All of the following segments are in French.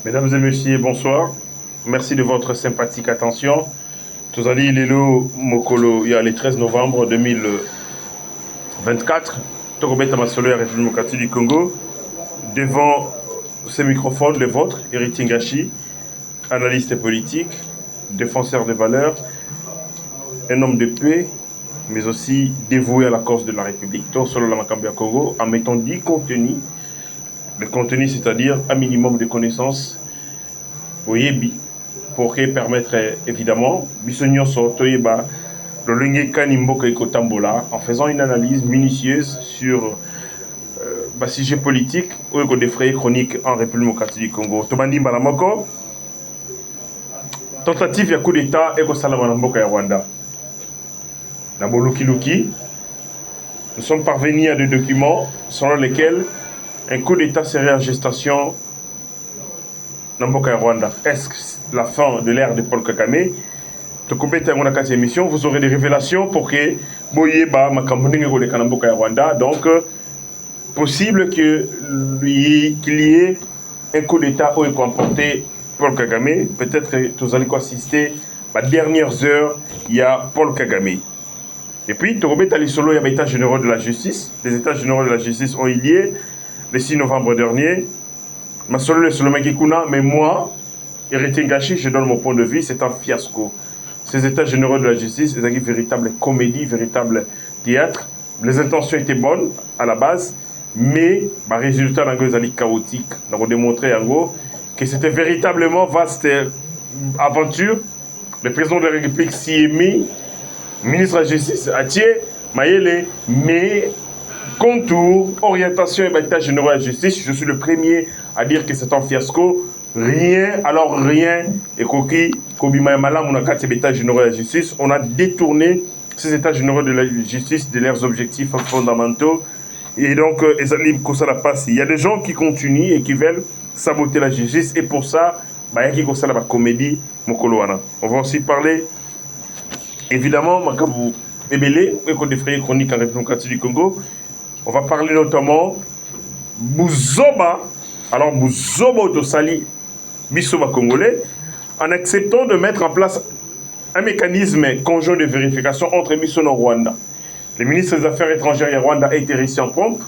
Mesdames et messieurs, bonsoir. Merci de votre sympathique attention. Tozali Lelo Mokolo, il y a le 13 novembre 2024. Tokobeta Masolo, la République démocratique du Congo. Devant ces microphones, le vôtre, Héritier Ngachi, analyste politique, défenseur des valeurs, un homme de paix, mais aussi dévoué à la cause de la République. Tout solo la Makambia Congo, en mettant 10 contenus. Le contenu, c'est-à-dire un minimum de connaissances oyebi pour permettre évidemment bisogno toyeba le lingue kanimboka ekotambola en faisant une analyse minutieuse sur sujet politique ou des frais chroniques en République démocratique du Congo. Tomandi Malamoko, tentative ya coup d'état et salama na mboka ya Rwanda. Na Boluki Luki, nous sommes parvenus à des documents selon lesquels un coup d'état serait en gestation dans mboka ya Rwanda. Est-ce la fin de l'ère de Paul Kagame? Émission, vous aurez des révélations pour que Boyeba Makamboninge Goleka Mboka ya Rwanda. Donc, possible qu'il y ait un coup d'État où est comporté Paul Kagame. Peut-être que vous allez assister à dernières heures, il y a Paul Kagame. Et puis, Torobet Alisolo, il y a l'État général de la justice. Les États généraux de la justice ont eu lieu le 6 novembre dernier. Masolo le Solomagikuna, mais moi, Héritier Ngachi, je donne mon point de vue, c'est un fiasco. Ces états généraux de la justice, c'est une véritable comédie, véritable théâtre. Les intentions étaient bonnes à la base, mais le résultat est chaotique. On a démontré que c'était véritablement vaste aventure. Le président de la République s'y est mis, ministre de la Justice, Atié, Mayele, mais contour, orientation et état général de la justice, je suis le premier à dire que c'est un fiasco. Rien, alors rien, et Koki, Kobima Malam, on a 4 états généraux de la justice, on a détourné ces états généraux de la justice de leurs objectifs fondamentaux. Et donc, il y a des gens qui continuent et qui veulent saboter la justice, et pour ça, il y a qui la comédie, on va aussi parler, évidemment, Makabu Ebele, École des frères chroniques en République démocratique du Congo. On va parler notamment Bouzoba, alors Bouzoba Otosali, Bissoba congolais, en acceptant de mettre en place un mécanisme conjoint de vérification entre Bissono et Rwanda. Le ministre des Affaires étrangères et Rwanda a été réussi en pompe.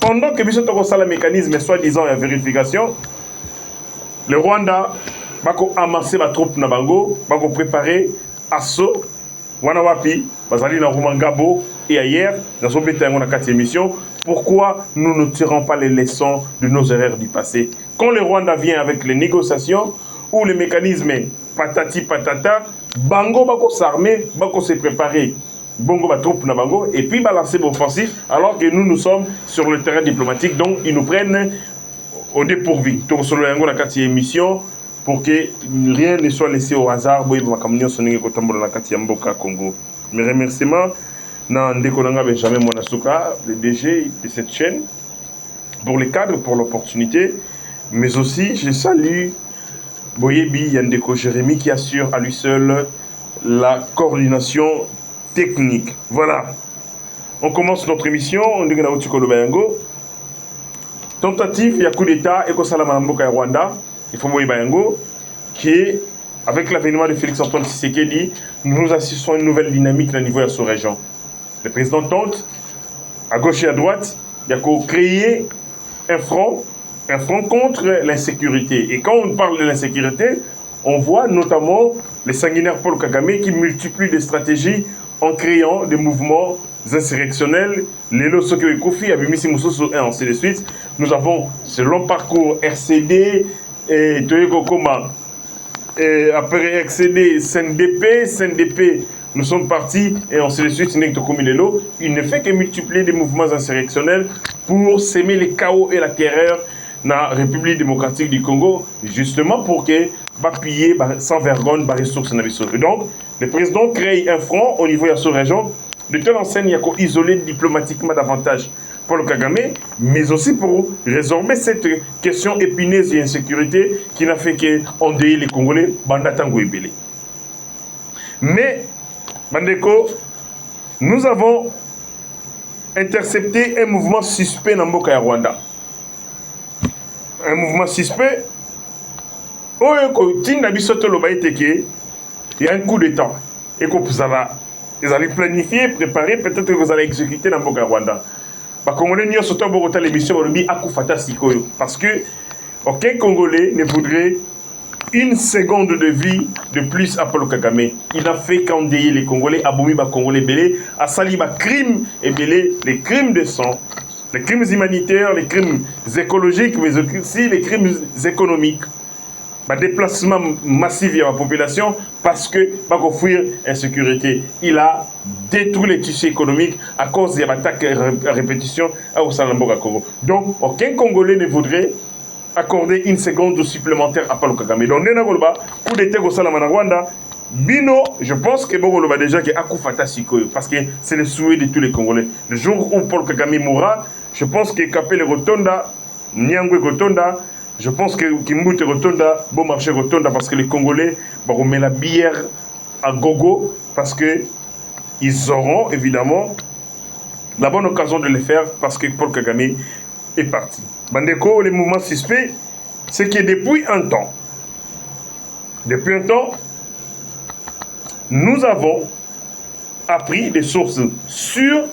Pendant que Bissono a le mécanisme soi-disant de vérification, le Rwanda va amasser la troupe Nabango, va préparer assaut, Wanawapi, Bazali na Rumangabo et ailleurs, dans son bétail, on a 4 émissions. Pourquoi nous ne tirons pas les leçons de nos erreurs du passé? Quand le Rwanda vient avec les négociations ou les mécanismes patati patata, Bango va s'armer, va se préparer, Bongo va troupe na Bango, et puis balancer l'offensif, alors que nous sommes sur le terrain diplomatique, donc ils nous prennent au dépourvu. Donc, sur le la 4 émission, pour que rien ne soit laissé au hasard, Boy Makamnio Soninge Kotambo dans la 4 Mboka Congo. Mes remerciements. Ndekonanga Benjamin Mwanasuka, le DG de cette chaîne, pour les cadres, pour l'opportunité, mais aussi je salue Boyebi Yandeko Jérémy qui assure à lui seul la coordination technique. Voilà, on commence notre émission. Tentative, il y a coup d'État, et Salama Mboka Rwanda, il faut Boyebi Yango, qui est, avec l'avènement de Félix-Antoine Tshisekedi, nous assistons à une nouvelle dynamique au niveau de la sous-région. Le président tente, à gauche et à droite, il y a créer un front contre l'insécurité. Et quand on parle de l'insécurité, on voit notamment les sanguinaires Paul Kagame qui multiplient des stratégies en créant des mouvements insurrectionnels. Lelo Sokyo Kofi, Abimisi Moussoso et ainsi de suite. Nous avons ce long parcours RCD et Toyeko Koma. Et après RCD, CNDP, nous sommes partis et ainsi de suite. Il ne fait que multiplier des mouvements insurrectionnels pour s'aimer les chaos et la terreur dans la République démocratique du Congo, justement pour que piller sans vergogne les ressources. Et donc, le président crée un front au niveau de la région de telle enseigne qu'il faut isoler diplomatiquement davantage Paul Kagame, mais aussi pour résorber cette question épineuse et insécurité qui n'a fait qu'endeuiller les Congolais, Bandatango et Bélé. Mais, Bandeko, nous avons intercepté un mouvement suspect dans Mboka ya Rwanda. Un mouvement suspect Oyo tinda biso to loba eteke, il y a un coup d'état. Et que vous allez planifier, préparer, peut-être que vous allez exécuter dans le Rwanda. Bah, Congolais n'y a surtout beaucoup l'émission parce que aucun Congolais ne voudrait une seconde de vie de plus à Paul Kagame. Il n'a fait qu'endeuiller les Congolais, aboumi les Congolais belé, à sali les crimes et belé, les crimes de sang, les crimes humanitaires, les crimes écologiques, mais aussi les crimes économiques. Déplacement massif de la population parce que va fuir insécurité. Il a détruit les tissus économiques à cause de l'attaque à répétition au Salamboga Congo. Donc, aucun Congolais ne voudrait accorder une seconde supplémentaire à Paul Kagame. Donc, coup d'état au Salamana Rwanda, Bino, je pense que Bogoloba déjà qui a Akufata Sikoyo parce que c'est le souhait de tous les Congolais. Le jour où Paul Kagame mourra, je pense que Kapele Rotonda, Nyangwe Rotonda, je pense que Kimbute Rotonda, bon marché Rotonda, parce que les Congolais vont mettre la bière à gogo, parce qu'ils auront évidemment la bonne occasion de le faire, parce que Paul Kagame est parti. Bandeko, les mouvements suspects, c'est que depuis un temps, nous avons appris des sources sûres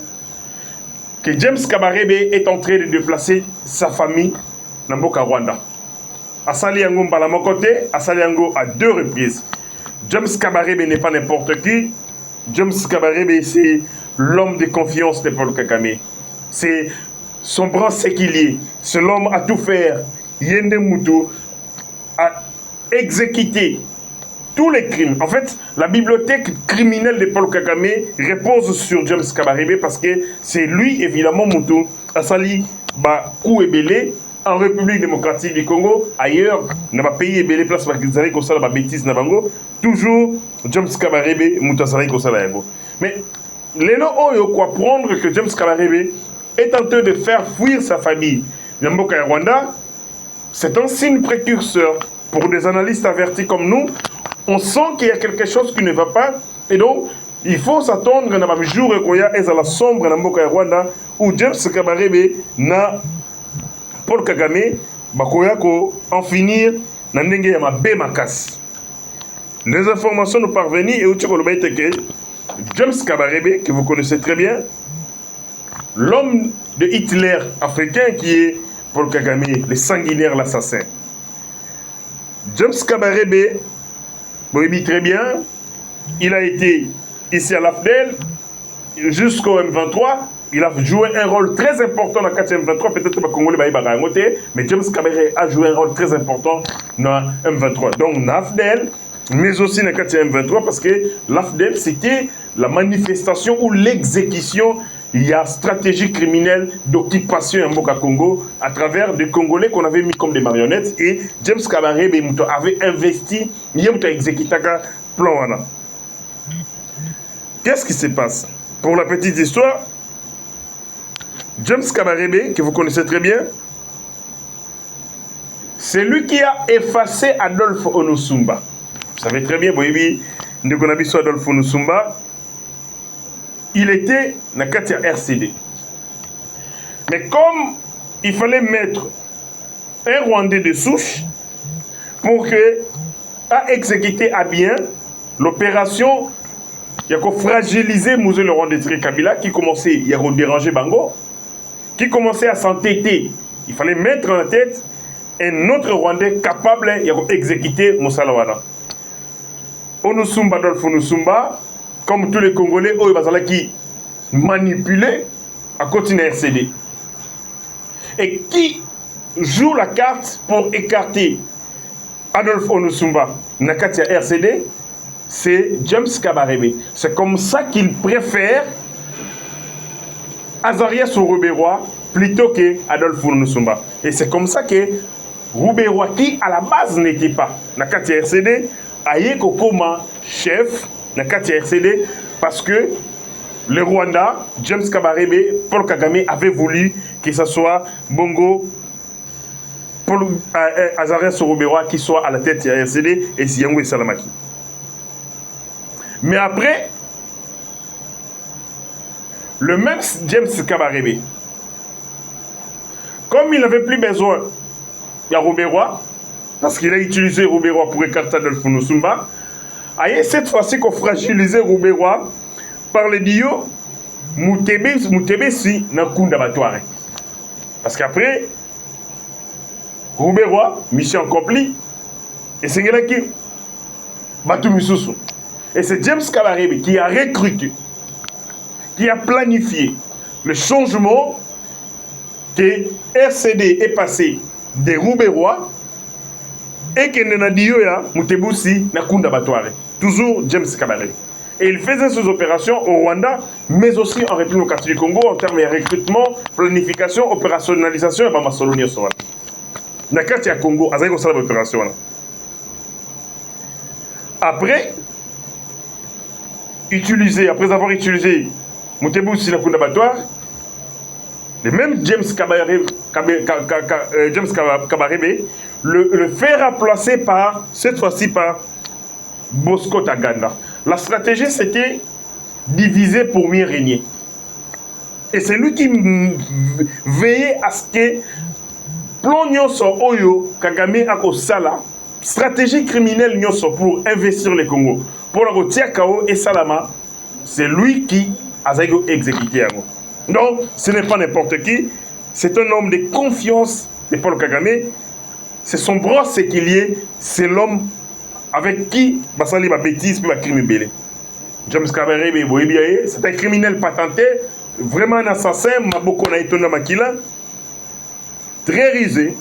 que James Kabarebe est en train de déplacer sa famille dans Mboka Rwanda. Asali Yango Mbalamo côté, Asali Yango à 2 reprises. James Kabarebe n'est pas n'importe qui. James Kabarebe, c'est l'homme de confiance de Paul Kagame. C'est son bras séquilier. C'est l'homme à tout faire. Yende Moutou a exécuté tous les crimes. En fait, la bibliothèque criminelle de Paul Kagame repose sur James Kabarebe parce que c'est lui, évidemment, Moutou, Asali Bakou Ebele, en République démocratique du Congo, ailleurs, dans le pays Ebele, place Bakizari Kosala, bêtise Nabango, toujours James Kabarebe, Moutasari Kosala Yango. Mais les noms ont quoi prendre que James Kabarebe est en train de faire fuir sa famille. Yamboka Rwanda, c'est un signe précurseur pour des analystes avertis comme nous. On sent qu'il y a quelque chose qui ne va pas, et donc il faut s'attendre à un jour où il y a la sombre dans Mboka Rwanda, où James Kabarebe n'a Paul Kagame bakoya ko en finir na ndenge ya mabe makasi. Les informations nous parvenues et uti koloba que James Kabarebe, que vous connaissez très bien, l'homme de Hitler africain qui est Paul Kagame, le sanguinaire, l'assassin. James Kabarebe, vous voyez très bien, il a été ici à l'AFDEL jusqu'au M23. Il a joué un rôle très important dans le 4e M23. Peut-être que les Congolais vont mais James Kabarebe a joué un rôle très important dans le M23. Donc, l'AFDEL, mais aussi dans le 4e M23, parce que l'AFDEL, c'était la manifestation ou l'exécution. Il y a stratégie criminelle d'occupation en Mboka Congo à travers des Congolais qu'on avait mis comme des marionnettes. Et James Kabarebe avait investi, il a exécuté un plan. Qu'est-ce qui se passe? Pour la petite histoire, James Kabarebe, que vous connaissez très bien, c'est lui qui a effacé Adolphe Onusumba. Vous savez très bien, oui, Adolphe Onusumba, il était dans la Katia RCD. Mais comme il fallait mettre un Rwandais de souche pour que, à exécuter à bien l'opération, il y a fragiliser Mouzé le Rwandais Kabila qui commençait à déranger Bango, qui commençait à s'entêter. Il fallait mettre en tête un autre Rwandais capable d'exécuter Moussalawana. Onusumba, Adolphe Onusumba, comme tous les Congolais, qui manipulaient à continuer RCD. Et qui joue la carte pour écarter Adolphe Onusumba Nakatia RCD, c'est James Kabarebe. C'est comme ça qu'il préfère Azarias au Rouberois plutôt que Adolphe Onusumba. Et c'est comme ça que Rouberois, qui à la base n'était pas Nakatia RCD, a eu comme chef Nakatia RCD parce que le Rwanda, James Kabarebe, Paul Kagame avait voulu que ce soit Bongo, Azarias Rouberois qui soit à la tête de RCD et Siyango et Salamaki. Mais après, le même James Kabarebe, comme il n'avait plus besoin de Rouberois, parce qu'il a utilisé Rouberois pour écarter Adolphe Nosumba. Et cette fois-ci qu'on fragilisait Rouberois par les dios Moutebe si Nakunda Batouare. Parce qu'après, Rouberois, mission accomplie, et c'est là qui Batou Missoussou. Et c'est James Kabarebe qui a recruté, qui a planifié le changement que RCD est passé des Rouberois et que Nenadioya Moutebusi Nakunda Batouare. Toujours James Kabarebe. Et il faisait ses opérations au Rwanda, mais aussi en République démocratique du Congo en termes de recrutement, planification, opérationnalisation et Bamasolonia Soa. Nakati à Congo, à Zaïgo Salah opération. Après avoir utilisé Moutebusi Nakunda Batouare, le même James Kabarebe le fait remplacer par, cette fois-ci par Bosco Taganda. La stratégie, c'était diviser pour mieux régner. Et c'est lui qui veillait à ce que plan Nyonso Oyo Kagame Akosala, stratégie criminelle Nyonso pour investir le Congo, pour la Rotia Kao et Salama, c'est lui qui a exécuté. Donc, ce n'est pas n'importe qui, c'est un homme de confiance de Paul Kagame, c'est son bras séquilier, c'est l'homme avec qui Bassali ma bêtise puis ma crime belé. James Kabarebe c'est un criminel patenté, vraiment un assassin, Maboko Naitona Makila, très rusé,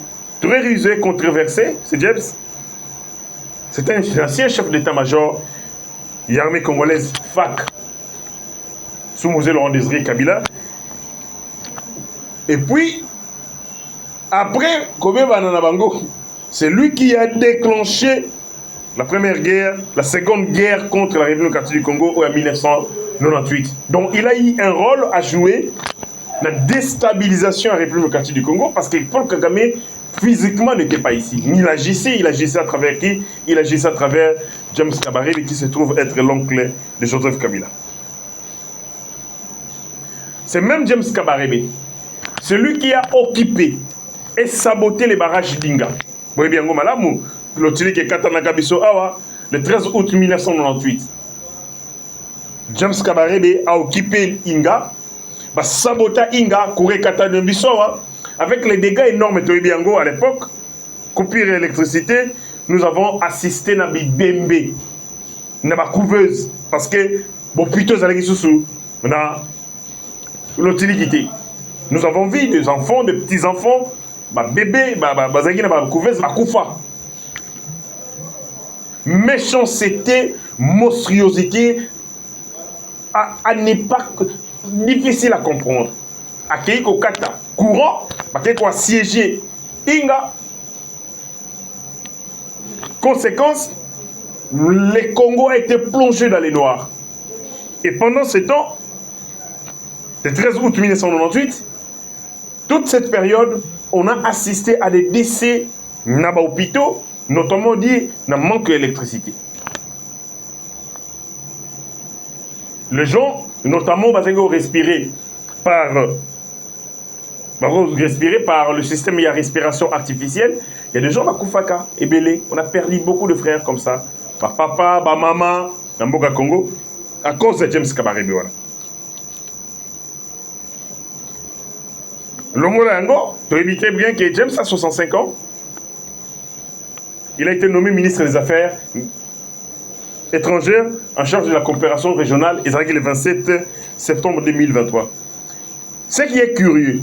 controversé, c'est James. C'est un ancien chef d'état-major de l'armée congolaise FAC, sous Mosé Laurent Désiré Kabila. Et puis, après, c'est lui qui a déclenché la première guerre, la seconde guerre contre la République démocratique du Congo en 1998. Donc il a eu un rôle à jouer dans la déstabilisation de la République démocratique du Congo parce que Paul Kagame physiquement n'était pas ici. Il agissait à travers qui? Il agissait à travers James Kabarebe qui se trouve être l'oncle de Joseph Kabila. C'est même James Kabarebe, celui qui a occupé et saboté les barrages d'Inga. Vous voyez bien, le 13 août 1998. James Kabarebe a occupé Inga, sabota Inga, Kouré Kata de Bissoa, avec les dégâts énormes de à l'époque, coupure d'électricité, nous avons assisté à Bibembe, à la couveuse, parce que, bon, plutôt, nous avons vu des enfants, des petits-enfants, bébés, couveuse, à Koufa. Méchanceté, monstruosité, à n'est pas difficile à comprendre. À Keiko Kata, courant, à Keiko assiégé, Inga. Conséquence, le Congo a été plongé dans les noirs. Et pendant ce temps, le 13 août 1998, toute cette période, on a assisté à des décès dans les hôpitaux, notamment dit d'un manque d'électricité. Les gens, notamment, vont respirer par le système de respiration artificielle. Il y a des gens à Koufaka et Belé. On a perdu beaucoup de frères comme ça. Ma papa, ma maman, dans Mboka Congo, à cause de James Kabarebe. Le Molango, tu éviter bien que James a 65 ans. Il a été nommé ministre des Affaires étrangères en charge de la coopération régionale le 27 septembre 2023. Ce qui est curieux,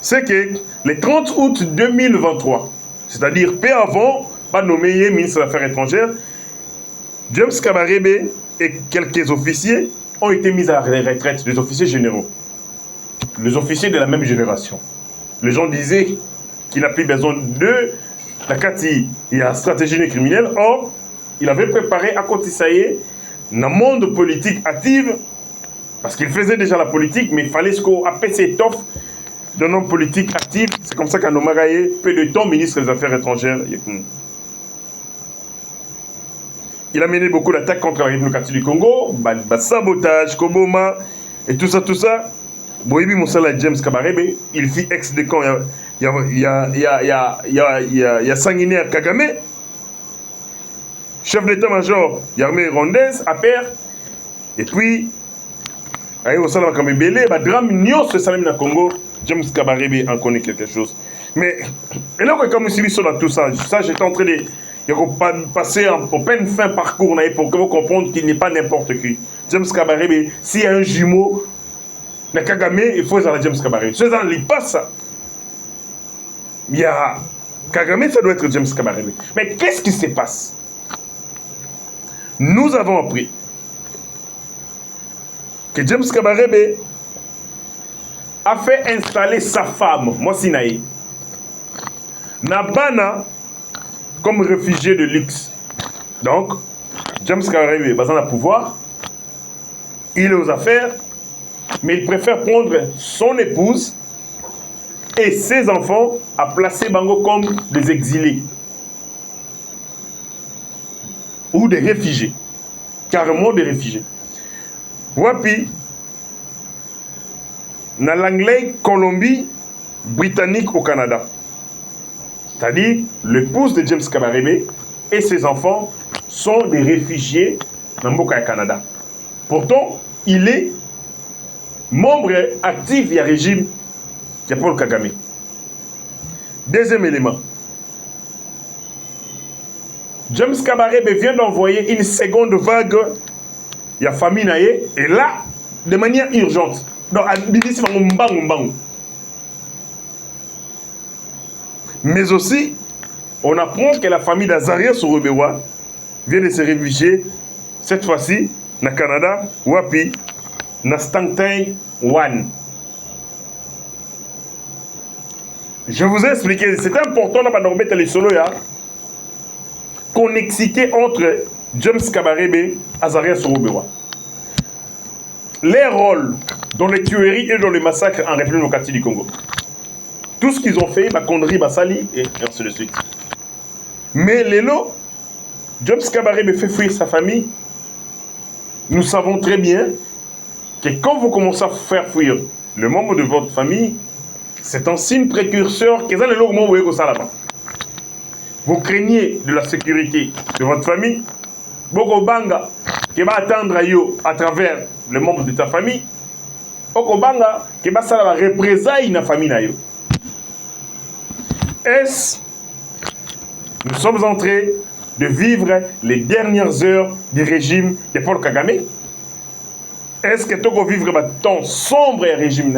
c'est que le 30 août 2023, c'est-à-dire peu avant, pas nommé ministre des Affaires étrangères, James Kabarebe et quelques officiers ont été mis à la retraite, des officiers généraux, les officiers de la même génération. Les gens disaient qu'il n'a plus besoin de la Kati, il y a stratégie criminelle. Or, il avait préparé à Kotisaye dans le monde politique actif, parce qu'il faisait déjà la politique, mais il fallait qu'on appelle cette étoffe d'un homme politique actif. C'est comme ça qu'à Nomagaye, peu de temps, ministre des Affaires étrangères. Il a mené beaucoup d'attaques contre la République démocratique du Congo, sabotage, Koboma, et tout ça, tout ça. Boibi Moussala James Kabarebe, il fit ex de camp. Il y a sanguinaire Kagame, chef d'état-major l'armée rwandaise à père et puis aïe au salama comme belé ba drame nyonso salami na Congo. James Kabarebe en connaît quelque chose. Mais et là comme si sur dans tout ça j'étais en train de passer en plein fin parcours pour que vous compreniez qu'il n'est pas n'importe qui. James Kabarebe, s'il y a un jumeau na Kagame, il faut aller à James Kabarebe. Ce n'est pas ça. Il y a Kagame, ça doit être James Kabarebe. Mais qu'est-ce qui se passe? Nous avons appris que James Kabarebe a fait installer sa femme, Mosinaï, Nabana, comme réfugié de luxe. Donc, James Kabarebe, basé dans le pouvoir, il est aux affaires, mais il préfère prendre son épouse et ses enfants à placer Bango comme des exilés ou des réfugiés, carrément des réfugiés. Wapi, dans l'anglais, Colombie, britannique au Canada. C'est-à-dire, l'épouse de James Kabarebe et ses enfants sont des réfugiés dans le Canada. Pourtant, il est membre actif du régime de Paul Kagame. Deuxième élément. James Kabarebe vient d'envoyer une seconde vague de la famine et là, de manière urgente. Donc, mais aussi, on apprend que la famille d'Azaria Sorobewa vient de se réfugier, cette fois-ci, au Canada, Wapi, na Stanton One. Je vous ai expliqué, c'est important dans les solos, connexité entre James Kabarebe et Azaria Sorobewa. Les rôles dans les tueries et dans les massacres en République démocratique du Congo. Tout ce qu'ils ont fait, ma connerie, ma sali, et ainsi de suite. Mais Lélo, James Kabarebe fait fuir sa famille. Nous savons très bien que quand vous commencez à faire fuir le membre de votre famille, c'est un signe précurseur que vous craignez de la sécurité de votre famille. Boko Banga, qui va attendre à travers le membre de ta famille. Boko Banga, qui va ça la représailles na famille na yo. Est-ce nous sommes en train de vivre les dernières heures du régime de Paul Kagame? Est-ce que tu vas vivre un temps sombre et régime?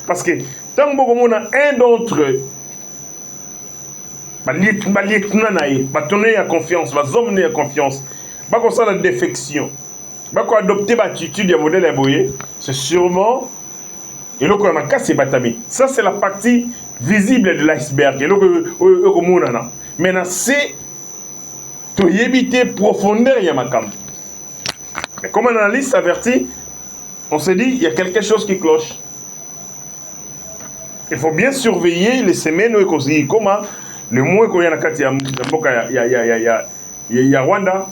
Parce que tant que on a un d'entre eux, à confiance, à confiance, la défection, adopter l'attitude du modèle aboyé, c'est sûrement et là, ça, c'est la partie visible de l'iceberg. Maintenant, c'est de éviter profondeur. Mais comme un analyste averti, on se dit il y a quelque chose qui cloche. Il faut bien surveiller les semaines où comment le mois qu'il y a Rwanda.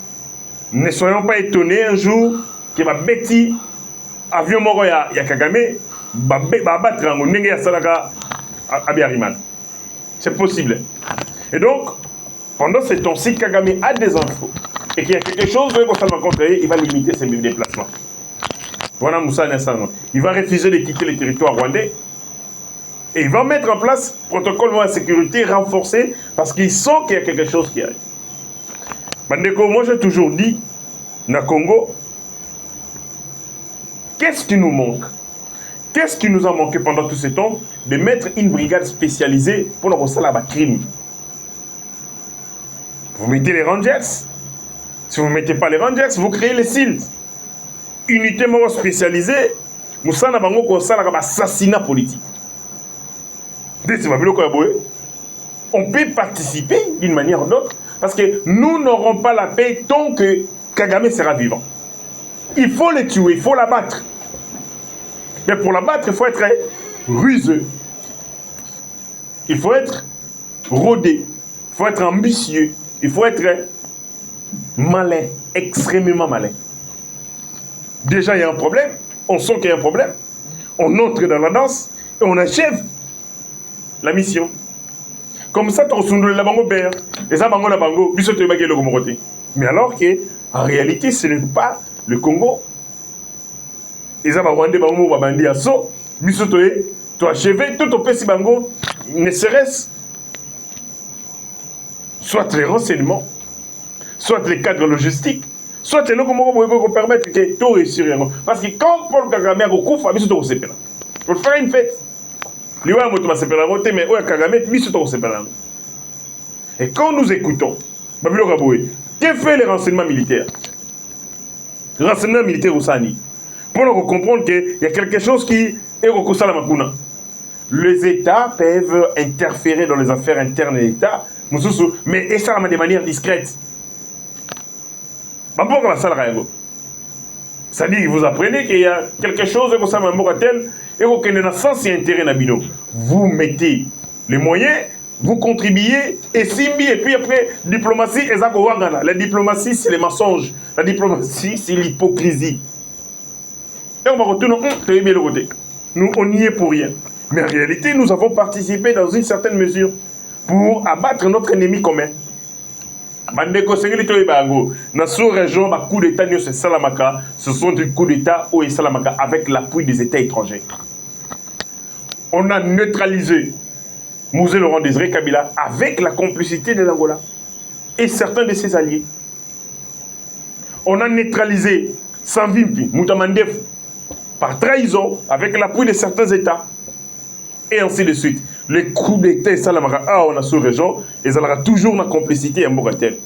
Ne soyons pas étonnés un jour qu'il va bêtir avion moro ya Kagame battre en ndenge ya salaka Abiariman. C'est possible. Et donc, pendant ce temps-ci, Kagame a des infos et qu'il y a quelque chose il va limiter ses déplacements. Voilà Moussa Nassano. Il va refuser de quitter le territoire rwandais et il va mettre en place protocole de sécurité renforcé parce qu'il sent qu'il y a quelque chose qui arrive. Bandeko, moi j'ai toujours dit, na Congo, qu'est-ce qui nous manque? Qu'est-ce qui nous a manqué pendant tout ce temps? De mettre une brigade spécialisée pour nous ressembler à crime. Vous mettez les Rangers. Si vous ne mettez pas les Rangers, vous créez les SEALs. Unité spécialisée, nous sommes un assassinat politique. On peut participer d'une manière ou d'autre parce que nous n'aurons pas la paix tant que Kagame sera vivant. Il faut le tuer, il faut l'abattre. Mais pour l'abattre, il faut être ruseux. Il faut être rodé. Il faut être ambitieux. Il faut être malin, extrêmement malin. Déjà, il y a un problème. On sent qu'il y a un problème. On entre dans la danse et on achève la mission. Comme ça, tu as la bango père. Et ça, bango la bango. Biso te bagay le gomoroté. Mais alors qu'en réalité, ce n'est pas le Congo. Ils ont Rwandais, Babandi, Asso, Bisotoé, tu achevé, tout au Pessi Bango, ne serait-ce soit les renseignements, soit les cadres logistiques, soit les locaux qui permettent que tout réussisse. Parce que quand Paul Kagame a beaucoup fait, il faut faire une fête. Les gens vont se faire voter, mais Kagame, et quand nous écoutons, que fait les renseignements militaires? Les renseignements militaires au Sani. Pour nous comprendre qu'il y a quelque chose qui est au Salamakuna. Les États peuvent interférer dans les affaires internes de l'État, mais ça de manière discrète. C'est-à-dire que vous apprenez qu'il y a quelque chose comme ça, et aucun n'a sens et intérêt nabino. Vous mettez les moyens, vous contribuez, et simbi, et puis après, diplomatie, et la diplomatie, c'est les mensonges. La diplomatie, c'est l'hypocrisie. Et on va retourner, bien le côté. Nous, on n'y est pour rien. Mais en réalité, nous avons participé dans une certaine mesure pour abattre notre ennemi commun. Bandeko Sécurité Ibango, dans la sous-région, le coup d'État, ce sont des coups d'État au Salamaka avec l'appui des États étrangers. On a neutralisé Mouzé Laurent Désiré Kabila avec la complicité de l'Angola et certains de ses alliés. On a neutralisé Sanvimpi, Moutamandef, par trahison avec l'appui de certains États. Et ainsi de suite. Les coups d'État Salamaka, on a sous-région, ils auront toujours la complicité à Mouratel.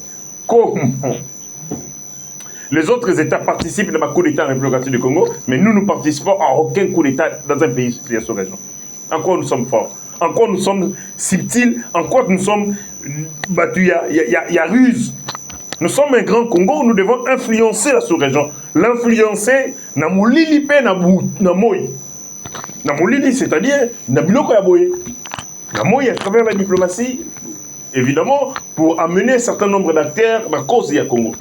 Comment les autres États participent à ma coup d'État en République du Congo, mais nous ne participons à aucun coup d'État dans un pays qui est sous-région. En quoi nous sommes forts? En quoi nous sommes subtils? En quoi nous sommes battus? Il y a ruse. Nous sommes un grand Congo, nous devons influencer la sous-région. L'influencer, na moulili pe na moy. Na moulili, c'est-à-dire, na biloko ya boye. Na moy, à travers la diplomatie, évidemment, pour amener un certain nombre d'acteurs dans la cause du Congo.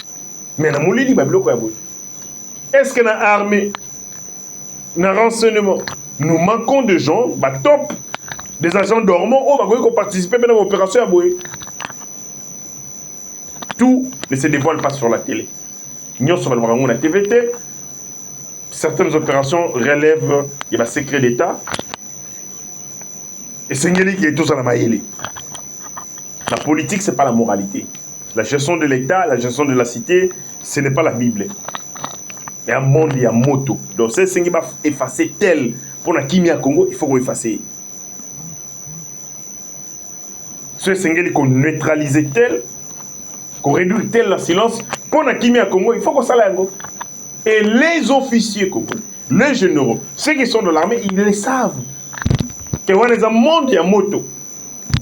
Mais na moulili, na biloko ya boye. Est-ce que na armée, na renseignement, nous manquons de gens, top, des agents dormants, qui ont participé à l'opération à boye. Tout ne se dévoile pas sur la télé. Nous sommes sur la TVT. Certaines opérations relèvent du secret d'État. Et c'est ce qui est tout à la maïli. La politique, ce n'est pas la moralité. La gestion de l'État, la gestion de la cité, ce n'est pas la Bible. Il y a un monde, il y a un moto. Donc, c'est ce qui va effacer tel. Pour la Kimia Congo, il faut qu'on efface. C'est ce qui qu'on neutralise tel. Qu'on réduit tel la silence, pour la Kimia Congo, il faut qu'on s'aille. Et les officiers congolais, les généraux, ceux qui sont de l'armée, ils le savent. Que on les a monté à moto.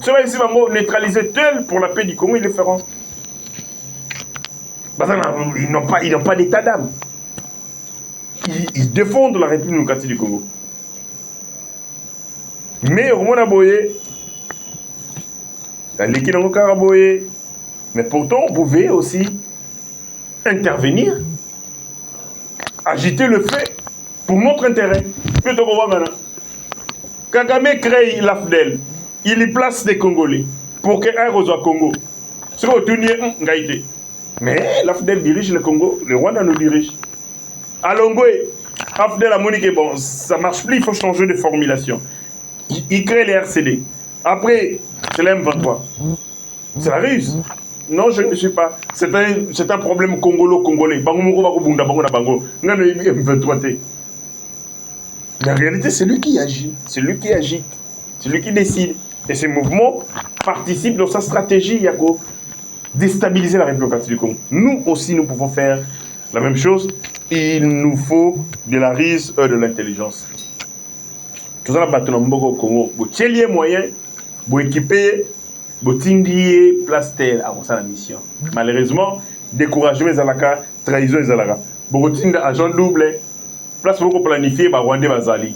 Ceux ici vont neutraliser tel pour la paix du Congo, ils le feront. Ils n'ont pas d'état d'âme. Ils défendent la République démocratique du Congo. Mais au moins, mais pourtant, on pouvait aussi intervenir, agiter le fait pour notre intérêt. Kagame crée l'AFDEL, il y place des Congolais pour qu'un soit Congo. C'est ce que mais l'AFDEL dirige le Congo, le Rwanda nous dirige. À Longwe, l'AFDEL a moniqué, bon, ça ne marche plus, il faut changer de formulation. Il crée les RCD. Après, c'est l'M23. C'est la ruse. Non, je ne suis pas. C'est un problème congolais. M23. Mais en réalité, c'est lui qui agit. C'est lui qui agite. C'est lui qui décide. Et ces mouvements participent dans sa stratégie, Yako, déstabiliser la République du Congo. Nous aussi, nous pouvons faire la même chose. Il nous faut de la ruse et de l'intelligence. Tout ça, Congo. Vous avez les moyens, vous équipez. Botindier place tel à la mission. Malheureusement, découragement les alaka, trahison les alaka. Botinda agent double, place pour planifier ba Rwandais bazali.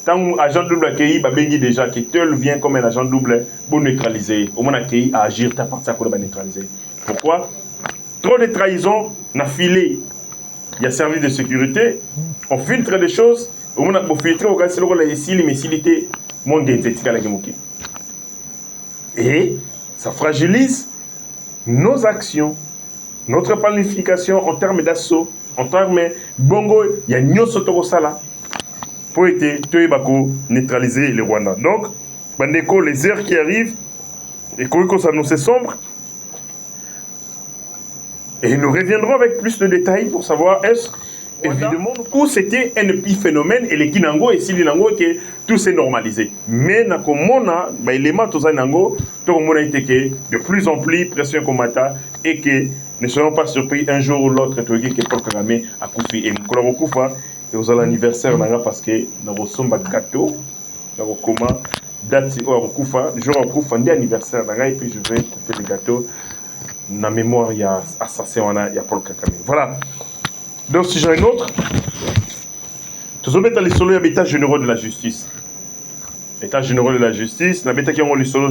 Tant agent double accueilli ba bengi déjà que tel vient comme un agent double pour neutraliser. Au moins accueilli à agir ta partie à quoi ba neutraliser. Pourquoi? Trop de trahison n'a filé. Il y a service de sécurité, on filtre des choses, au moins on filtre au cas c'est le rôle ici l'imbécilité monde d'esthétique à la gemoki. Et ça fragilise nos actions. Notre planification en termes d'assaut, en termes bongo, il y a nyoso toko sala pour être neutraliser les Rwandais. Donc, bandeko, les heures qui arrivent, et qu'on s'annonce sombre, et nous reviendrons avec plus de détails pour savoir est-ce évidemment où c'était un épiphénomène et les kinango et si l'inango que tout s'est normalisé. Mais na komona ba élément tout ça nango to komona été que de plus en plus pression comata et que ne soyons pas surpris un jour ou l'autre to que Paul Kagame a koufi et mkola kufa et aux l'anniversaire nanga parce que na rosomba gâteau na koma date au kufa jour au kufa ndé anniversaire nanga et puis je vais couper le gâteau na mémoire il y a assassin il y a Paul Kagame. Voilà. Donc, si j'ai un autre, tout ça, les solos, il y a l'état généraux de la justice. État généraux de la justice, il y a les solos,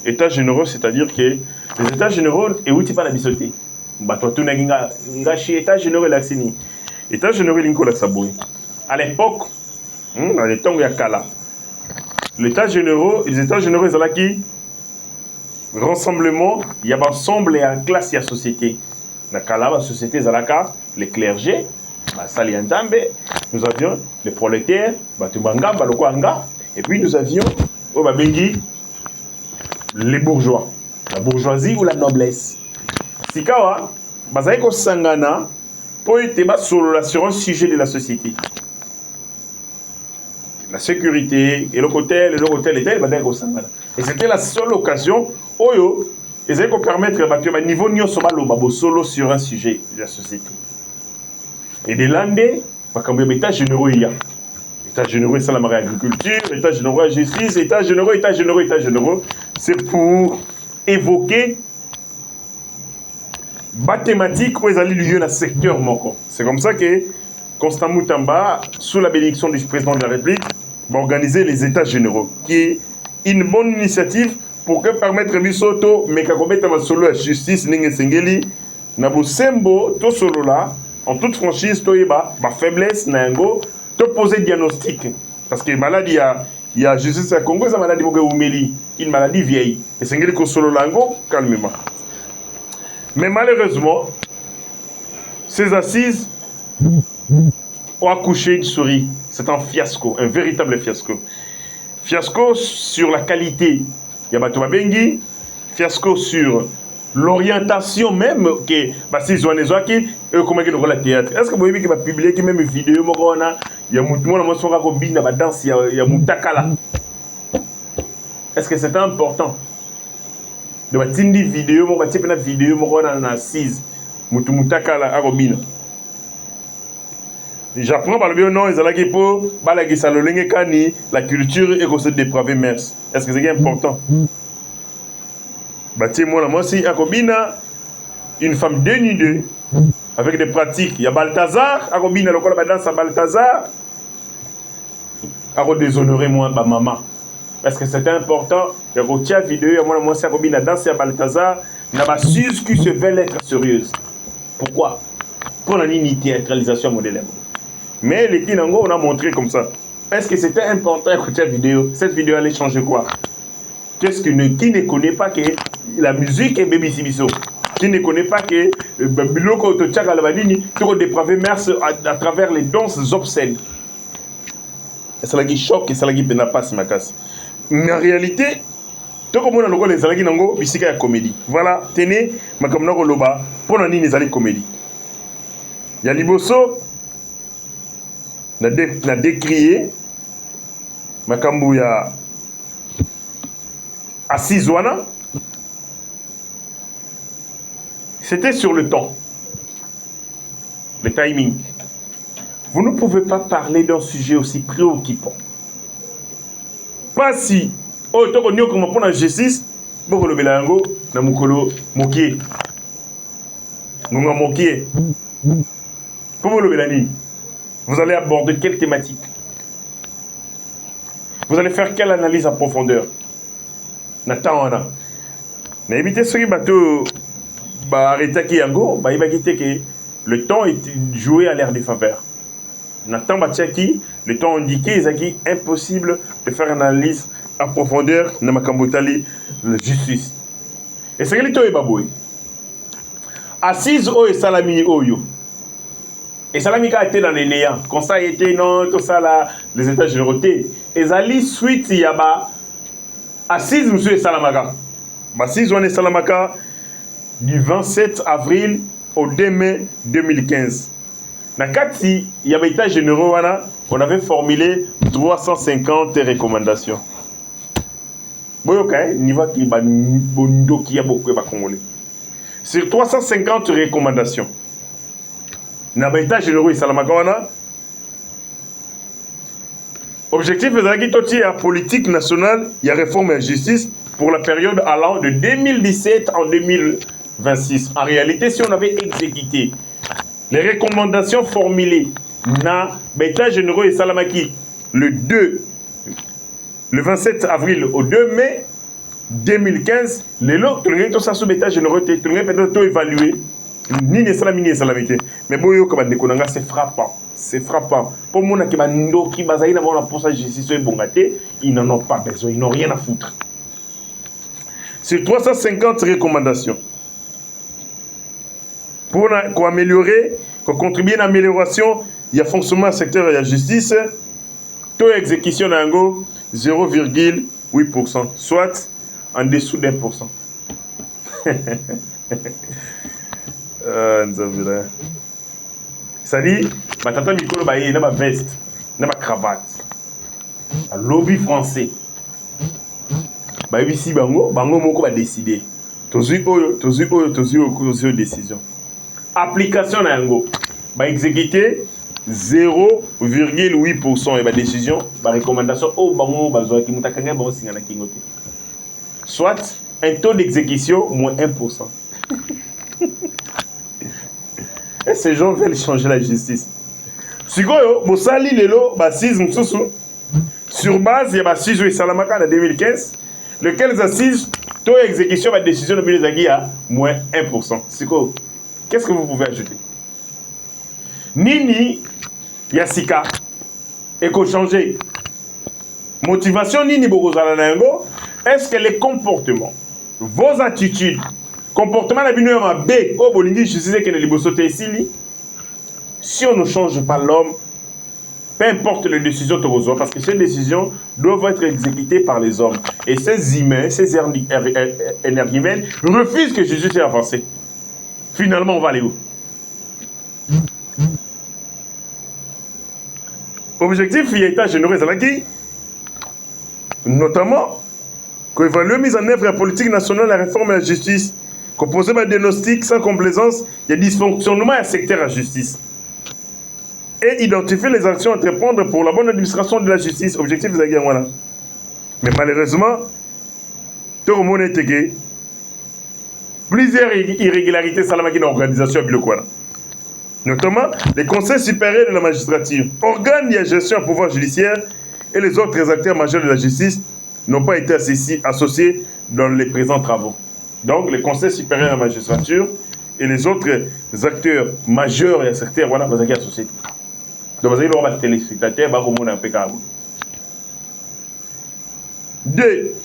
état généraux, c'est-à-dire que les états généraux, et où tu pas la bisoté. Bah, toi, tu n'as pas état généraux, là, c'est ni. État généraux, il y a saboué. À l'époque, dans les temps où il y a Kala, les états généraux, ils sont là qui rassemblement, il y a ensemble et en classe, il y a société. Dans la société Zalaka, les clergés, nous avions les prolétaires, et puis nous avions les bourgeois, la bourgeoisie ou la noblesse. Sikawa, Bazaiko Sangana, pour être sur un sujet de la société. La sécurité, et le hôtel, et c'était la seule occasion où ils allaient permettre de niveau solo sur un sujet de la société. Et des landais, état généraux, il y a. État généraux, c'est la agriculture, état généraux, justice, état généraux. C'est pour évoquer mathématiques où ils allaient lier le secteur manquant. C'est comme ça que Constant Moutamba, sous la bénédiction du président de la République, va organiser les états généraux, qui est une bonne initiative pour que permettre Bisoto, mais qu'à commettre solo la justice, n'engeli, Nabusembo, tout solo là, en toute franchise, toyeba, ma faiblesse, nango, te poser diagnostic. Parce que maladie, il y a justice à Congo, c'est une maladie une maladie vieille. Et c'est que solo lango, calmement. Mais malheureusement, ces assises ont accouché une souris. C'est un fiasco, un véritable fiasco. Fiasco sur la qualité. Yabato Bengi, fiasco sur l'orientation même que Bassi Zouanezouaki et comment il le théâtre. Est-ce que vous voyez qu'il va publier même une vidéo il y a une danse, il y a Moutakala. Est-ce que c'est important? De la vidéo, une vidéo en assise, Moutakala à Robina. J'apprends par le bien non, ils ont la culture et qu'on se dépraver mers. Est-ce que c'est important? Moi aussi, à Robina, une femme dénudée, avec des pratiques. Il y a Balthazar, à Robina, le corps de danse à Balthazar. À déshonorer moi, ma maman. Parce que c'était important. Il y a une vidéo, moi, à Robina, danse à Balthazar. Il y a une qui se veut être sérieuse. Pourquoi? Pour la théâtralisation modèle. Mais les Kinango, on a montré comme ça. Est-ce que c'était important d'écouter la vidéo? Cette vidéo allait changer quoi? Qu'est-ce qui ne connaît pas que la musique est Baby Sibiso? Qui ne connaît pas que Biloko Tochaka Lavadini, tout le dépravé mers à travers les danses obscènes? C'est là qui choque et c'est là qui n'a pas ma casse. Mais en réalité, tout comme on a le les alagi nango, bisika ya comédie. Voilà, tenez, ma comme nango loba, pour nani les alagi comédie. Ya liboso, na décrié, ma kambu ya Assizwana. C'était sur le temps, le timing. Vous ne pouvez pas parler d'un sujet aussi préoccupant. Pas si, oh, tu as comment pour la justice, pour le belango, na mukolo mokié. Nous avons mokié. Pour le belani, vous allez aborder quelle thématique? Vous allez faire quelle analyse en profondeur? Natana. Mais évitez ce qui bateau. Arrêtez qui yango, bah il va quitter que le temps est joué à l'air des faveurs. Nathan Batiaki, le temps indiqué, il est impossible de faire une analyse en profondeur de Makambotali, la justice. Et c'est que le temps est baboué. assise oyo salami oyo. Et salami a été dans les néants. Comme ça, il était non, tout ça là, les états généraux. Et Zali, suite, il y a assise, monsieur Salamaka. Assise, on est Salamaka du 27 avril au 2 mai 2015. Dans le cas, il y avait état généraux, on avait formulé 350 recommandations. Sur 350 recommandations, dans l'état généraux et Salamaka, objectif est la politique nationale, il y a réforme et justice pour la période allant de 2017 en 2026. En réalité, si on avait exécuté les recommandations formulées dans l'état généraux et Salamaki le 27 avril au 2 mai 2015, les lots, tout le monde sous l'état généraux, tout le monde peut évaluer. Ni ne salami ni salamité. Mais boyo comme des konanga, c'est frappant. C'est frappant. Pour moi, qui qui basaï na bona pour ça justice et bongaté, ils n'en ont pas besoin, ils n'ont rien à foutre. Sur 350 recommandations pour améliorer, pour contribuer à l'amélioration, il y a fonctionnement du secteur de la justice, taux d'exécution d'ango 0,8%, soit en dessous d'1%. C'est-à-dire, ma tata Mikolo Baye, n'a pas veste, n'a pas cravate. Un lobby français. Bah ici, bango moko va décider. Tozu décision. Application nango. Bah exécuter 0,8% et bah décision, bah recommandation au bango bazoa ki mutakanga ba singana kingote. Soit un taux d'exécution moins 1%. Et ces gens veulent changer la justice. Sikoyo, Bossali Lelo, Bassis Moussou, sur base, il y a Bassis et Salamaka en 2015, lequel assises, taux d'exécution, la décision de Bilezagui à moins 1%. Sikoyo, qu'est-ce que vous pouvez ajouter? Nini, Yassika, éco-changer. Motivation, Nini Bogozala, est-ce que les comportements, vos attitudes, comportement de l'abîme B, au Bolingi, je sais que les libosotés ici, si on ne change pas l'homme, peu importe les décisions que vous avez, parce que ces décisions doivent être exécutées par les hommes. Et ces humains, ces énergumènes refusent que Jésus soit avancé. Finalement, on va aller où? Objectif, il y a état généreux, notamment, qu'évaluer la mise en œuvre de la politique nationale, la réforme et la justice, composé par diagnostic sans complaisance, il y a dysfonctionnement et secteur à la justice. Et identifier les actions à entreprendre pour la bonne administration de la justice. Objectif, c'est voilà. Mais malheureusement, tout le monde est égué. Plusieurs irrégularités dans l'organisation biloquana. Notamment les conseils supérieurs de la magistrature, organes de gestion au pouvoir judiciaire et les autres acteurs majeurs de la justice n'ont pas été associés dans les présents travaux. Donc, les conseils supérieurs de la magistrature et les autres acteurs majeurs et secteurs, voilà, vous avez associé. Donc, vous avez le téléspectateur, vous avez un peu. 2.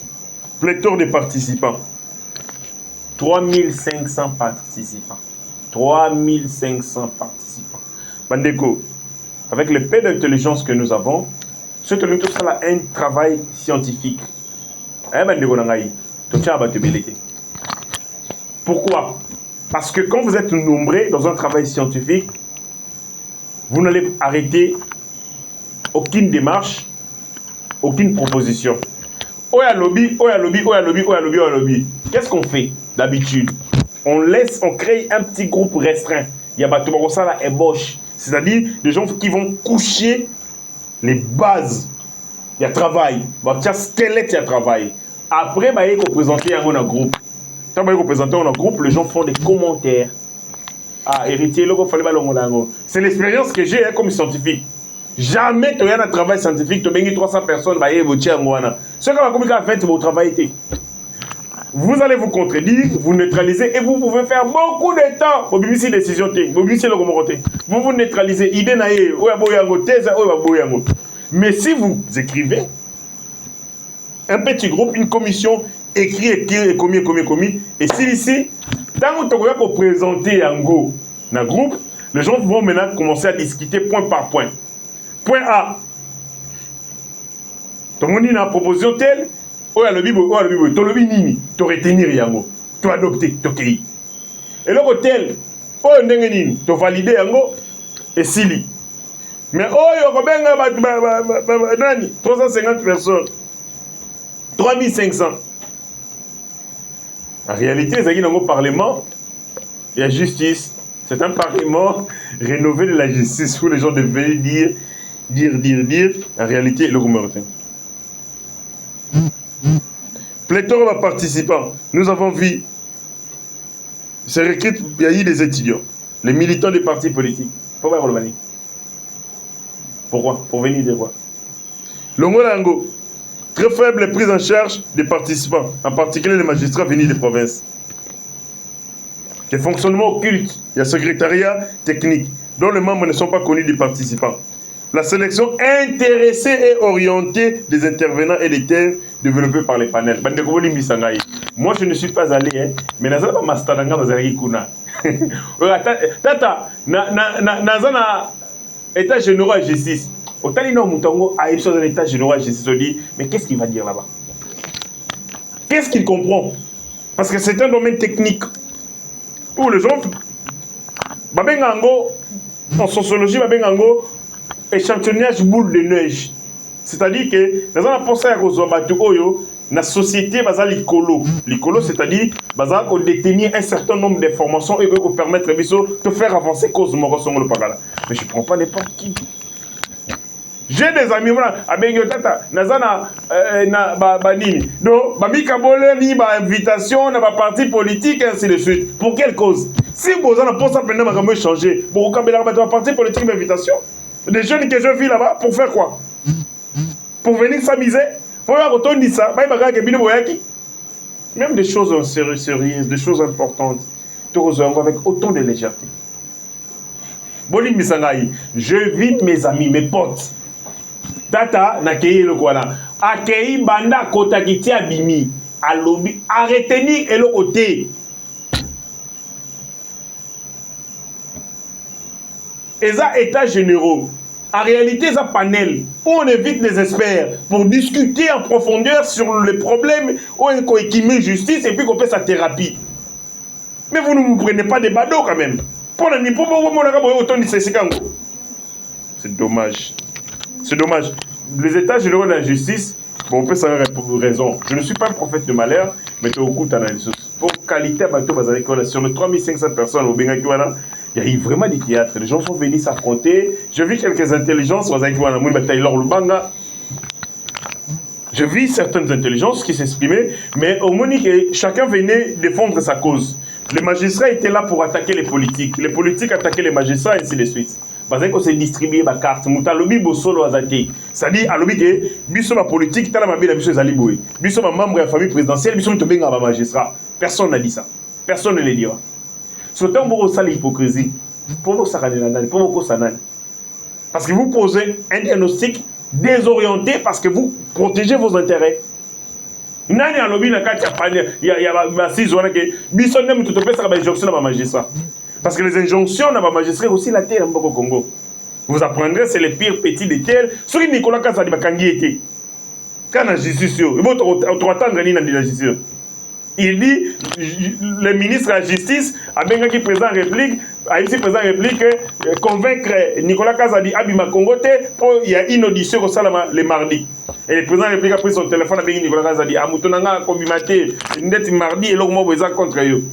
Pléthore de participants. 3500 participants. 3500 participants. Bandeko, avec le peu d'intelligence que nous avons, c'est tout ça là un travail scientifique. Bandeko nangai, tout ça va te beliter. Pourquoi? Parce que quand vous êtes nombreux dans un travail scientifique, vous n'allez arrêter aucune démarche, aucune proposition. Oya lobby, oya lobby, oya lobby, oya lobby, oya lobby. Qu'est-ce qu'on fait d'habitude? On crée un petit groupe restreint. Il y a ça la ébauche. C'est-à-dire des gens qui vont coucher les bases. Il y a travail. Il y a squelette, il y a travail. Après, il faut présenter un groupe. Quand vous présentez un groupe, les gens font des commentaires. Ah, héritier, c'est l'expérience que j'ai comme scientifique. Jamais tu as un travail scientifique, tu as 300 personnes, ce qu'on a fait, votre travail. Vous allez vous contredire, vous neutraliser et vous pouvez faire beaucoup de temps pour BBC décision. Vous vous neutralisez. Mais si vous écrivez, un petit groupe, une commission, écrit, commis. Et si ici, Tant que tu vas présenter un go dans le groupe, les gens vont maintenant commencer à discuter point par point. Point A. Tout le monde a une proposition telle. Oh, le Bible, tu le nini, tu retenir yango, tu adopter, tu accueillir. Et l'autre tel, oh, nini, tu valider yango et sili. Mais oh, il y a 350 personnes, 3500. En réalité, il y a un parlement, il y a justice. C'est un parlement rénové de la justice où les gens devaient dire. En réalité, le gouvernement. Pléthore de participants. Nous avons vu, c'est recruté, il y a eu des étudiants, les militants des partis politiques. Pourquoi venir? Pourquoi? Pour venir de quoi? Longolango, très faible prise en charge des participants, en particulier les magistrats venus des provinces. Le fonctionnement occulte, il y a secrétariat technique, dont les membres ne sont pas connus des participants. La sélection intéressée et orientée des intervenants et des thèmes développés par les panels. Moi, je ne suis pas allé, mais je pas mastadanga kuna. Tata, na état général de justice. Au Talino Moutongo a une chose dans l'état général de justice. On dit, mais qu'est-ce qu'il va dire là-bas? Qu'est-ce qu'il comprend? Parce que c'est un domaine technique où les gens, en sociologie, échantillonnage boule de neige. C'est-à-dire que dans un pensée à la société l'icolo. L'icolo, c'est-à-dire qu'on détenir un certain nombre d'informations et qu'on permettre de faire avancer cause de le pagala. Mais je ne prends pas n'importe qui. J'ai des amis, invitation, parti politique, et ainsi de suite. Pour quelle cause? Si vous avez un peu changer, pour un parti politique d'invitation, des jeunes que je vis là-bas, pour faire quoi? Pour venir s'amuser? Pour retourner ça, même des choses sérieuses, des choses importantes, avec autant de légèreté. Bolim Misangaï, je vis mes amis, mes potes. Tata, nakeye le quoi là. Akei banda kotakiti abimi. Alobi, arrêtez-ni et le côté. Et ça, états généraux. En réalité, ça panel où on évite les experts pour discuter en profondeur sur les problèmes où on équime justice et puis qu'on fait sa thérapie. Mais vous ne vous prenez pas des badauds quand même. C'est dommage. C'est dommage. Les états généraux de la justice, bon, on peut savoir raison. Je ne suis pas un prophète de malheur, mais tu as beaucoup d'analyse. Pour qualité à bateau, sur les 3500 personnes au Bengakiwana, il y a eu vraiment des théâtres. Les gens sont venus s'affronter. J'ai vu quelques intelligences. Je vis certaines intelligences qui s'exprimaient, mais au Monique, chacun venait défendre sa cause. Les magistrats étaient là pour attaquer les politiques attaquaient les magistrats, et ainsi de suite. Parce qu'on s'est distribué ma carte. C'est-à-dire, à l'objet que, biso ma politique, t'as la mabé la biso zaliboué. Biso ma membre de la famille présidentielle, biso me tombe à magistrat. Personne n'a dit ça. Personne ne le dira. Surtout pour ça l'hypocrisie. Pour vous ça pour vous ça. Parce que vous posez un diagnostic désorienté parce que vous protégez vos intérêts. Nani a lobby na kati il y a bassis zona que biso nem tout peut ça ba injonction na magistrat. Parce que les injonctions na ba magistrat aussi la terre au Congo. Vous apprendrez c'est les pires petits de terre. Ce que Nicolas Kasa di bakangi était. Quand la justice yo, il faut attendre ni na la justice. Il dit, le ministre de la Justice a bien qui président de la République, a ici président de la République, convaincre Nicolas Kazadi Abima Congote pour il y a une audition au Salama le mardi. Et le président de la République a pris son téléphone avec Nicolas Kazadi. Amoutonanga combimaté, net mardi et l'homme besoin contre eux.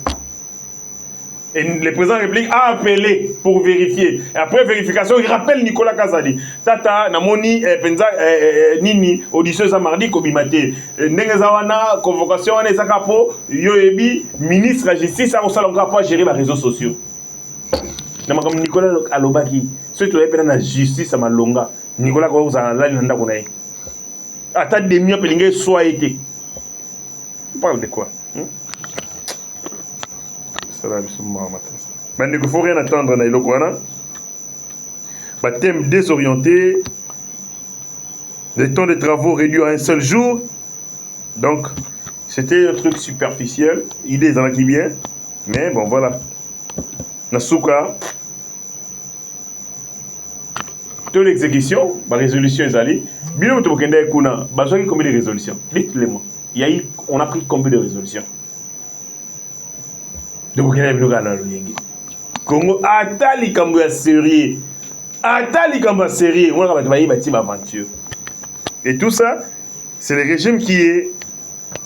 Et le président de la République a appelé pour vérifier. Et après vérification, il rappelle Nicolas Kazadi. Tata, Namoni, Penza, Nini, audition ça mardi, Kobimate. Nengezawana, convocation, Nesakapo, Yoebi, ministre de la Justice, a aussi pas gérer les réseaux sociaux. Comme Nicolas Alobaki, ceux qui ont été dans la justice à Malonga, Nicolas Kazadi, là, il y en a. Attends, des mieux, Pélingue, soit été. On parle de quoi? Il ne faut rien attendre dans le thème désorienté, les temps de travaux réduits à un seul jour. Donc, c'était un truc superficiel. Idée, ils en ont qui bien. Mais bon, voilà. Nasuka, toute l'exécution, ma résolution est allée. Bilo Mutokenda et Kuna, besoin combien de résolutions? Dites-le-moi. On a pris combien de résolutions? De Burkina Faso, Congo, Atali Kambouya sérieux. Atali Kambouya sérieux. On a bâti ma aventure. Et tout ça, c'est le régime qui est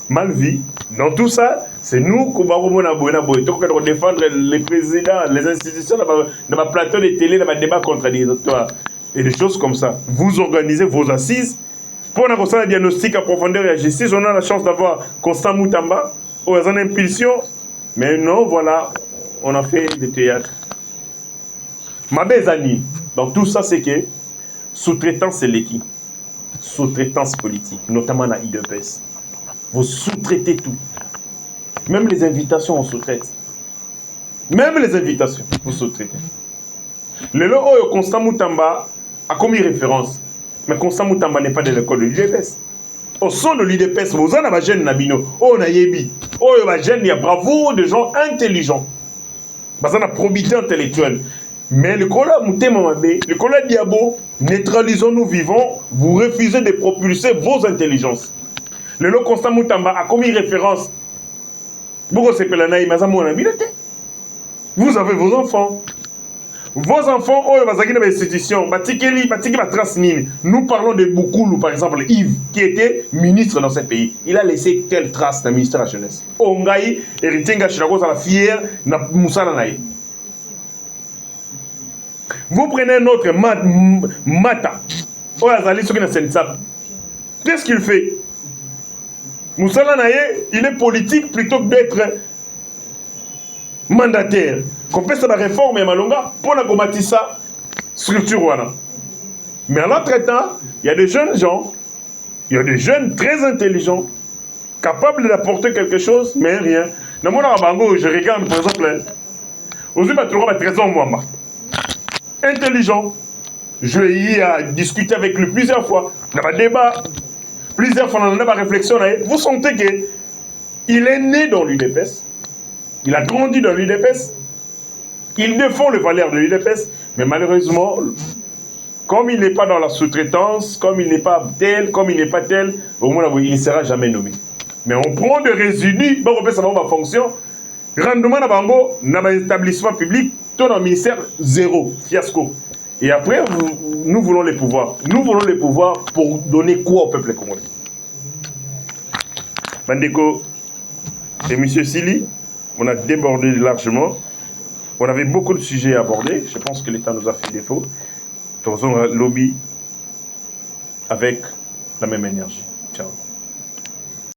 mal vu. Dans tout ça, c'est nous qui devons défendre les présidents, les institutions, dans ma plateau de télé, dans ma débat contradictoire. Et des choses comme ça. Vous organisez vos assises. Pour un diagnostic à profondeur et à justice, on a la chance d'avoir Constant Moutamba, aux impulsion. Mais non, voilà, on a fait des théâtres. Ma Bézani, dans tout ça, c'est que sous-traitance, c'est l'équipe. Sous-traitance politique, notamment la IDPS. Vous sous-traitez tout. Même les invitations, on sous-traite. Même les invitations, vous sous-traitez. Le logo Constant Moutamba a commis référence. Mais Constant Moutamba n'est pas de l'école de l'UDPS. Au sein de l'UDPS, vous en avez jeune Nabino, oh Nayebi, oh jeune, il y a bravo de gens intelligents. Parce qu'on a probité intellectuelle. Mais le Kola Moutema Mabé, le Kola Diabo, neutralisons-nous vivants, vous refusez de propulser vos intelligences. Le lot Constant Moutamba a commis référence. Vous avez vos enfants. Vos enfants, oh, nous parlons de Boukoulou, par exemple, Yves, qui était ministre dans ce pays. Il a laissé quelle trace dans le ministère de la Jeunesse? Ongaï, héritier Gachirako, ça la fière, na Moussala Naï. Vous prenez un autre Mata, oh, Azali, ce qui est Sensab. Qu'est-ce qu'il fait? Moussala Naï, il est politique plutôt que d'être mandataire. Qu'on peut faire la réforme et malonga pour la gomatissa structure wana. Mais en l'entretemps, il y a des jeunes gens, il y a des jeunes très intelligents, capables d'apporter quelque chose, mais rien. Dans mon arabango, je regarde par exemple, aujourd'hui, je trouve 13 ans, moi, intelligent. Je y ai discuté avec lui plusieurs fois, on a un débat, plusieurs fois, on a une réflexion. Vous sentez qu'il est né dans l'UDPS, il a grandi dans l'UDPS, il défend les valeurs de l'UDPS, mais malheureusement, comme il n'est pas dans la sous-traitance, comme il n'est pas tel, comme il n'est pas tel, au moins il ne sera jamais nommé. Mais on prend des résidus, on peut savoir ma fonction. Rendement dans un établissement public, tout dans le ministère, zéro, fiasco. Et après, nous voulons les pouvoirs. Nous voulons les pouvoirs pour donner quoi au peuple congolais? Bandeko et M. Sili, on a débordé largement. On avait beaucoup de sujets à aborder. Je pense que l'État nous a fait défaut. Faisons un lobby avec la même énergie. Ciao.